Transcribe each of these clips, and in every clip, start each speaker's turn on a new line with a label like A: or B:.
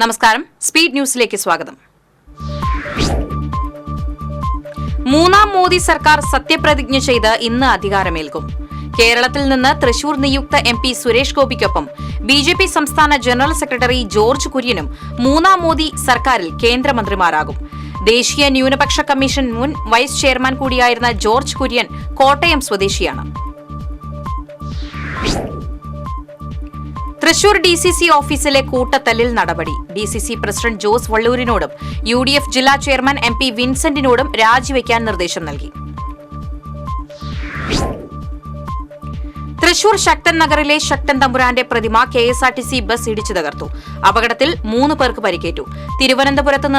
A: നമസ്കാരം, സ്പീഡ് ന്യൂസിലേക്ക് സ്വാഗതം. മൂന്നാം മോദി സർക്കാർ സത്യപ്രതിജ്ഞ ചെയ്ത് ഇന്ന് അധികാരമേൽക്കും. കേരളത്തിൽ നിന്ന് തൃശൂർ നിയുക്ത MP സുരേഷ് ഗോപിക്കൊപ്പം BJP സംസ്ഥാന ജനറൽ സെക്രട്ടറി ജോർജ് കുര്യനും മൂന്നാം മോദി സർക്കാരിൽ കേന്ദ്രമന്ത്രിമാരാകും. ദേശീയ ന്യൂനപക്ഷ കമ്മീഷൻ മുൻ വൈസ് ചെയർമാൻ കൂടിയായിരുന്ന ജോർജ് കുര്യൻ കോട്ടയം സ്വദേശിയാണ്. തൃശൂർ DCC ഓഫീസിലെ കൂട്ടത്തല്ലിൽ നടപടി. DCC പ്രസിഡന്റ് ജോസ് വള്ളൂരിനോടും UDF ജില്ലാ ചെയർമാൻ MP വിൻസെന്റിനോടും രാജിവെക്കാൻ നിർദ്ദേശം നൽകി. തൃശൂർ ശക്തൻ നഗറിലെ ശക്തൻ തമ്പുരാന്റെ പ്രതിമ KSRTC ബസ് ഇടിച്ചു തകർത്തു. അപകടത്തിൽ 3 പേർക്ക് പരിക്കേറ്റു. തിരുവനന്തപുരത്ത്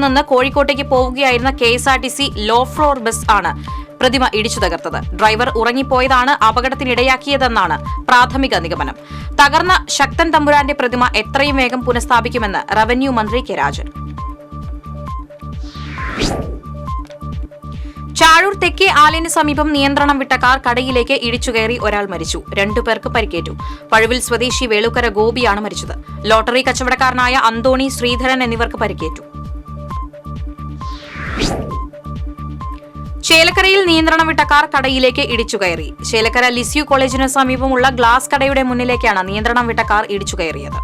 A: നിന്ന് കോഴിക്കോട്ടേക്ക് പോവുകയായിരുന്ന KSRTC ലോ ഫ്ലോർ ബസ് ആണ് പ്രതിമ ഇടിച്ചു തകർത്തത്. ഡ്രൈവർ ഉറങ്ങിപ്പോയതാണ് അപകടത്തിനിടയാക്കിയതെന്നാണ് പ്രാഥമിക നിഗമനം. തകർന്ന ശക്തൻ തമ്പുരാന്റെ പ്രതിമ എത്രയും വേഗം പുനഃസ്ഥാപിക്കുമെന്ന് റവന്യൂ മന്ത്രി കെ രാജൻ. ചാഴൂർ തെക്കേ ആലിന് സമീപം നിയന്ത്രണം വിട്ട കാർ കടയിലേക്ക് ഇടിച്ചുകയറി ഒരാൾ മരിച്ചു. 2 പേർക്ക് പരിക്കേറ്റു. പഴുവിൽ സ്വദേശി വേളുക്കര ഗോപിയാണ് മരിച്ചത്. ലോട്ടറി കച്ചവടക്കാരനായ അന്തോണി, ശ്രീധരൻ എന്നിവർക്ക് പരിക്കേറ്റു. ചേലക്കരയിൽ നിയന്ത്രണം വിട്ട കാർ കടയിലേക്ക് ഇടിച്ചുകയറി. ചേലക്കര ലിസ്യു കോളേജിന് സമീപമുള്ള ഗ്ലാസ് കടയുടെ മുന്നിലേക്കാണ് നിയന്ത്രണം വിട്ട കാർ ഇടിച്ചുകയറിയത്.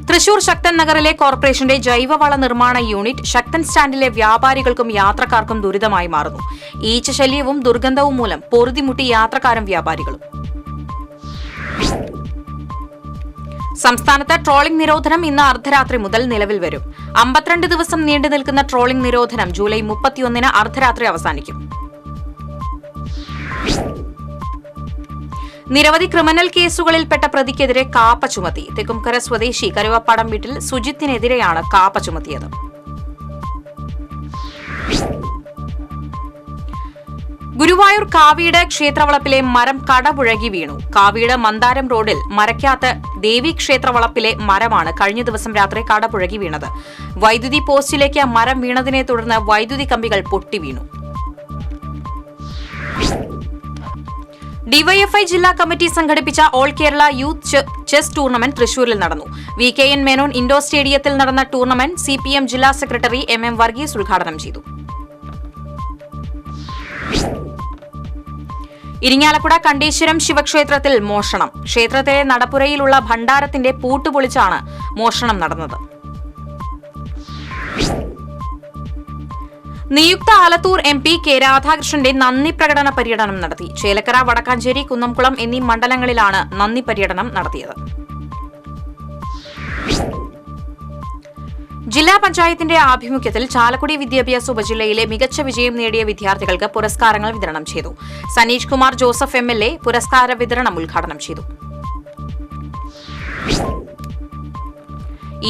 A: തൃശൂർ ശക്തൻ നഗറിലെ കോർപ്പറേഷന്റെ ജൈവവള നിർമ്മാണ യൂണിറ്റ് ശക്തൻ സ്റ്റാൻഡിലെ വ്യാപാരികൾക്കും യാത്രക്കാർക്കും ദുരിതമായി മാറുന്നു. ഈച്ചശല്യവും ദുർഗന്ധവും മൂലം പൊറുതിമുട്ടി യാത്രക്കാരും വ്യാപാരികളും. സംസ്ഥാനത്ത് ട്രോളിംഗ് നിരോധനം ഇന്ന് അർദ്ധരാത്രി മുതൽ നിലവിൽ വരും. 52 ദിവസം നീണ്ടു നിൽക്കുന്ന ട്രോളിംഗ് നിരോധനം ജൂലൈ 31 അർദ്ധരാത്രി അവസാനിക്കും. നിരവധി ക്രിമിനൽ കേസുകളിൽപ്പെട്ട പ്രതിക്കെതിരെ കാപ്പ ചുമത്തി. തെക്കുംകര സ്വദേശി കരുവപ്പാടം വീട്ടിൽ സുജിത്തിനെതിരെയാണ് കാപ്പ ചുമത്തിയത്. ഗുരുവായൂർ കാവീട് ക്ഷേത്രവളപ്പിലെ മരം കടപുഴകി വീണു. കാവീട് മന്ദാരം റോഡിൽ മരക്കാത്ത ദേവി ക്ഷേത്രവളപ്പിലെ മരമാണ് കഴിഞ്ഞ ദിവസം രാത്രി കടപുഴകി വീണത്. വൈദ്യുതി പോസ്റ്റിലേക്ക് മരം വീണതിനെ തുടർന്ന് വൈദ്യുതി കമ്പികൾ പൊട്ടി വീണു. ഡിവൈഎഫ്ഐ ജില്ലാ കമ്മിറ്റി സംഘടിപ്പിച്ച all Kerala youth chess tournament തൃശൂരിൽ നടന്നു. VKN മേനോൻ ഇൻഡോർ സ്റ്റേഡിയത്തിൽ നടന്ന ടൂർണമെന്റ് CPM ജില്ലാ സെക്രട്ടറി MM വർഗീസ് ഉദ്ഘാടനം ചെയ്തു. ഇരിങ്ങാലക്കുട കണ്ടീശ്വരം ശിവക്ഷേത്രത്തിൽ മോഷണം. ക്ഷേത്രത്തിലെ നടപ്പുരയിലുള്ള ഭണ്ഡാരത്തിന്റെ പൂട്ടുപൊളിച്ചാണ് മോഷണം നടന്നത്. നിയുക്ത ആലത്തൂർ MP കെ രാധാകൃഷ്ണന്റെ നന്ദി പ്രകടന പര്യടനം നടത്തി. ചേലക്കര, വടക്കാഞ്ചേരി, കുന്നംകുളം എന്നീ മണ്ഡലങ്ങളിലാണ് നന്ദി പര്യടനം നടത്തിയത്. ജില്ലാ പഞ്ചായത്തിന്റെ ആഭിമുഖ്യത്തിൽ ചാലക്കുടി വിദ്യാഭ്യാസ ഉപജില്ലയിലെ മികച്ച വിജയം നേടിയ വിദ്യാർത്ഥികൾക്ക് പുരസ്കാരങ്ങൾ വിതരണം ചെയ്തു. സനീഷ് കുമാർ ജോസഫ് MLA പുരസ്കാര വിതരണം ഉദ്ഘാടനം ചെയ്തു.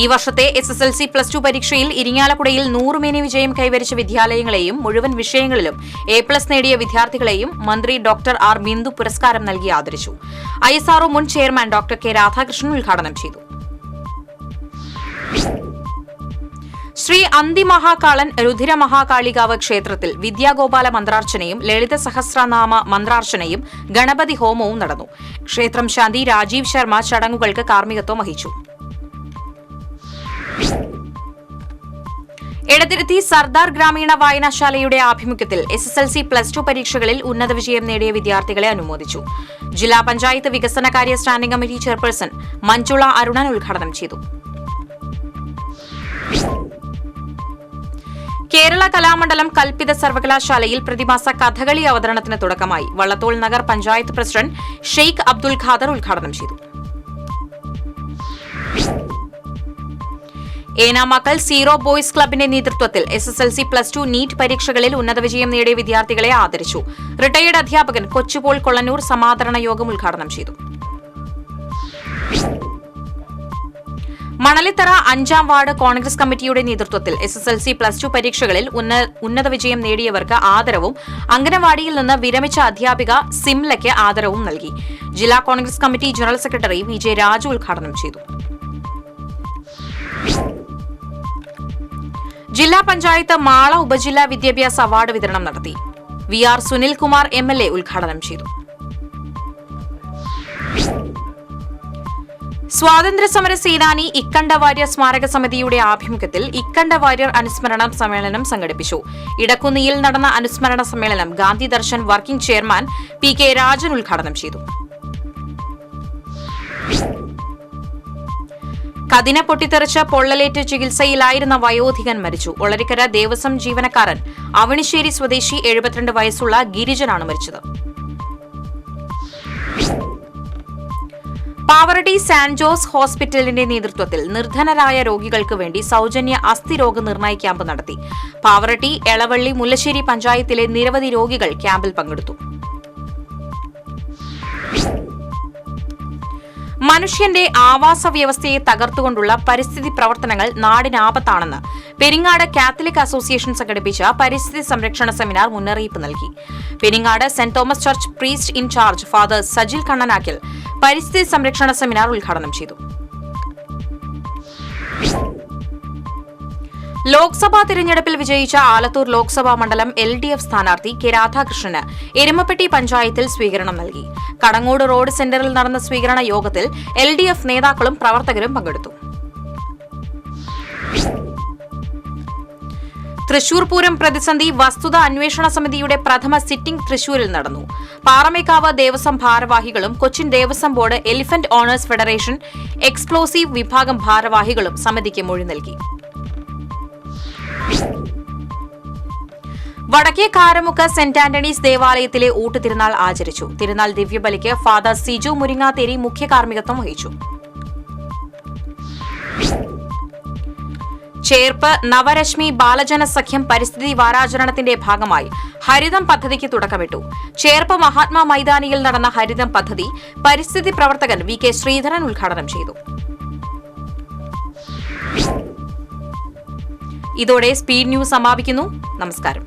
A: ഈ വർഷത്തെ SSLC+2 പരീക്ഷയിൽ ഇരിങ്ങാലക്കുടയിൽ 100 മേനി വിജയം കൈവരിച്ച വിദ്യാലയങ്ങളെയും മുഴുവൻ വിഷയങ്ങളിലും A+ നേടിയ വിദ്യാർത്ഥികളെയും മന്ത്രി ഡോക്ടർ R ബിന്ദു പുരസ്കാരം നൽകി ആദരിച്ചു. ISRO മുൻ ചെയർമാൻ ഡോക്ടർ കെ രാധാകൃഷ്ണൻ ഉദ്ഘാടനം ചെയ്തു. ശ്രീ അന്തി മഹാകാളൻ രുധിര മഹാകാളികാവ് ക്ഷേത്രത്തിൽ വിദ്യാഗോപാല മന്ത്രാർച്ചനയും ലളിത സഹസ്രനാമ മന്ത്രാർച്ചനയും ഗണപതി ഹോമവും നടന്നു. ക്ഷേത്രം ശാന്തി രാജീവ് ശർമ്മ ചടങ്ങുകൾക്ക് കാർമ്മികത്വം വഹിച്ചു. എടത്തിരുത്തി സർദാർ ഗ്രാമീണ വായനശാലയുടെ ആഭിമുഖ്യത്തിൽ SSLC+2 പരീക്ഷകളിൽ ഉന്നത വിജയം നേടിയ വിദ്യാർത്ഥികളെ അനുമോദിച്ചു. ജില്ലാ പഞ്ചായത്ത് വികസനകാര്യ standing committee chairperson Manjula Arunan ഉദ്ഘാടനം ചെയ്തു. കേരള കലാമണ്ഡലം കൽപ്പിത സർവകലാശാലയിൽ പ്രതിമാസ കഥകളി അവതരണത്തിന് തുടക്കമായി. വള്ളത്തോൾ നഗർ പഞ്ചായത്ത് പ്രസിഡന്റ് ഷെയ്ഖ് അബ്ദുൽ ഖാദർ ഉദ്ഘാടനം ചെയ്തു. ഏനാമക്കൽ സീറോ ബോയ്സ് ക്ലബിന്റെ നേതൃത്വത്തിൽ SSLC+2 നീറ്റ് പരീക്ഷകളിൽ ഉന്നത വിജയം നേടിയ വിദ്യാർത്ഥികളെ ആദരിച്ചു. റിട്ടയേർഡ് അധ്യാപകൻ കൊച്ചുപോൾ കൊള്ളന്നൂർ സമാദരണ യോഗം ഉദ്ഘാടനം ചെയ്തു. മണലിത്തറ 5ാം വാർഡ് കോൺഗ്രസ് കമ്മിറ്റിയുടെ നേതൃത്വത്തിൽ SSLC+2 പരീക്ഷകളിൽ ഉന്നത വിജയം നേടിയവർക്ക് ആദരവും അംഗനവാടിയിൽ നിന്ന് വിരമിച്ച അധ്യാപിക സിംലയ്ക്ക് ആദരവും നൽകി. ജില്ലാ Congress committee general secretary VJ Raju ഉദ്ഘാടനം ചെയ്തു. ജില്ലാ പഞ്ചായത്ത് മാള ഉപജില്ലാ വിദ്യാഭ്യാസ അവാർഡ് വിതരണം നടത്തി. VR സുനിൽകുമാർ MLA ഉദ്ഘാടനം ചെയ്തു. സ്വാതന്ത്ര്യസമര സേനാനി ഇക്കണ്ട വാര്യർ സ്മാരക സമിതിയുടെ ആഭിമുഖ്യത്തിൽ ഇക്കണ്ട വാര്യർ അനുസ്മരണ സമ്മേളനം സംഘടിപ്പിച്ചു. ഇടക്കുന്നിയിൽ നടന്ന അനുസ്മരണ സമ്മേളനം Gandhi Darshan working chairman PK Rajan ഉദ്ഘാടനം ചെയ്തു. കതിന പൊട്ടിത്തെറിച്ച് പൊള്ളലേറ്റ് ചികിത്സയിലായിരുന്ന വയോധികൻ മരിച്ചു. ഒളരിക്കര ദേവസ്വം ജീവനക്കാരൻ അവണിശ്ശേരി സ്വദേശി 72 വയസ്സുള്ള ഗിരിജനാണ് മരിച്ചത്. പാവറട്ടി സാന്റ് ജോസ് ഹോസ്പിറ്റലിന്റെ നേതൃത്വത്തിൽ നിർധനരായ രോഗികൾക്ക് വേണ്ടി സൗജന്യ അസ്ഥിരോഗ നിർണയ ക്യാമ്പ് നടത്തി. പാവറട്ടി, എളവള്ളി, മുല്ലശ്ശേരി പഞ്ചായത്തിലെ നിരവധി രോഗികൾ ക്യാമ്പിൽ പങ്കെടുത്തു. മനുഷ്യന്റെ ആവാസ വ്യവസ്ഥയെ തകർത്തുകൊണ്ടുള്ള പരിസ്ഥിതി പ്രവർത്തനങ്ങൾ നാടിനാപത്താണെന്ന് പെരിങ്ങാട് കാത്തലിക് അസോസിയേഷൻ സംഘടിപ്പിച്ച പരിസ്ഥിതി സംരക്ഷണ സെമിനാർ മുന്നറിയിപ്പ് നൽകി. Peringad Saint Thomas church priest in charge father Sajil Kannanakkil പരിസ്ഥിതി സംരക്ഷണ സെമിനാർ ഉദ്ഘാടനം ചെയ്തു. ലോക്സഭാ തിരഞ്ഞെടുപ്പിൽ വിജയിച്ച ആലത്തൂർ ലോക്സഭാ മണ്ഡലം LDF സ്ഥാനാർത്ഥി K രാധാകൃഷ്ണന് എരുമപ്പെട്ടി പഞ്ചായത്തിൽ സ്വീകരണം നൽകി. കടങ്ങോട് റോഡ് സെന്ററിൽ നടന്ന സ്വീകരണ യോഗത്തിൽ LDF നേതാക്കളും പ്രവർത്തകരും പങ്കെടുത്തു. തൃശൂർ പൂരം പ്രതിസന്ധി വസ്തുത അന്വേഷണ സമിതിയുടെ പ്രഥമ സിറ്റിംഗ് തൃശൂരിൽ നടന്നു. പാറമേക്കാവ് ദേവസ്വം ഭാരവാഹികളും Cochin Devaswom board elephant owners federation explosive വിഭാഗം ഭാരവാഹികളും സമിതിക്ക് മൊഴി നൽകി. വടക്കേ കാരമുക്ക് സെന്റ് ആന്റണീസ് ദേവാലയത്തിലെ ഊട്ടുതിരുനാൾ ആചരിച്ചു. തിരുനാൾ ദിവ്യബലിക്ക് ഫാദർ സിജു മുരിങ്ങാത്തേരി മുഖ്യ കാർമ്മികത്വം വഹിച്ചു. ചേർപ്പ് നവരശ്മി ബാലജന സഖ്യം പരിസ്ഥിതി വാരാചരണത്തിന്റെ ഭാഗമായി ഹരിതം പദ്ധതിക്ക് തുടക്കമിട്ടു. ചേർപ്പ് മഹാത്മാ മൈതാനിയിൽ നടന്ന ഹരിതം പദ്ധതി പരിസ്ഥിതി പ്രവർത്തകൻ VK ശ്രീധരൻ ഉദ്ഘാടനം ചെയ്തു. ഇതോടെ സ്പീഡ് ന്യൂസ് സമാപിക്കുന്നു. നമസ്കാരം.